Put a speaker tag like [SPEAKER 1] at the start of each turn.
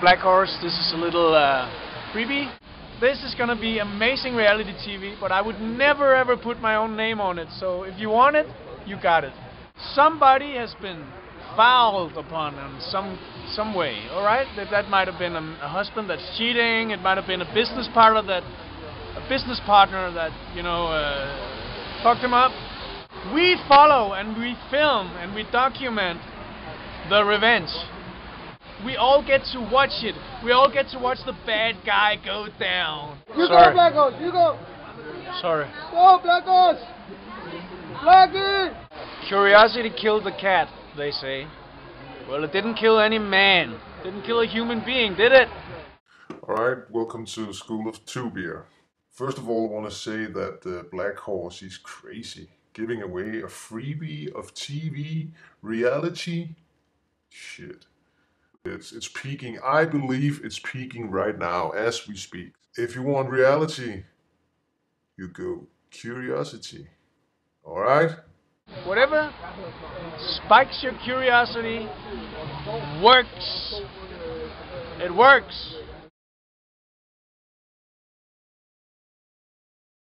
[SPEAKER 1] Black Horse. This is a little freebie. This is gonna be amazing reality TV, but I would never ever put my own name on it. So if you want it, you got it. Somebody has been fouled upon in some way. All right, that might have been a husband that's cheating. It might have been a business partner that fucked him up. We follow and we film and we document the revenge. We all get to watch it. We all get to watch the bad guy go down.
[SPEAKER 2] You go, Black Horse, you go.
[SPEAKER 1] Sorry.
[SPEAKER 2] Go, Black Horse. Blackie.
[SPEAKER 1] Curiosity killed the cat, they say. Well, it didn't kill any man. It didn't kill a human being, did it?
[SPEAKER 3] Alright, welcome to the School of Two Beer. First of all, I want to say that Black Horse is crazy. Giving away a freebie of TV, reality, shit. It's peaking. I believe it's peaking right now as we speak. If you want reality, you go curiosity. Alright?
[SPEAKER 1] Whatever spikes your curiosity works. It works.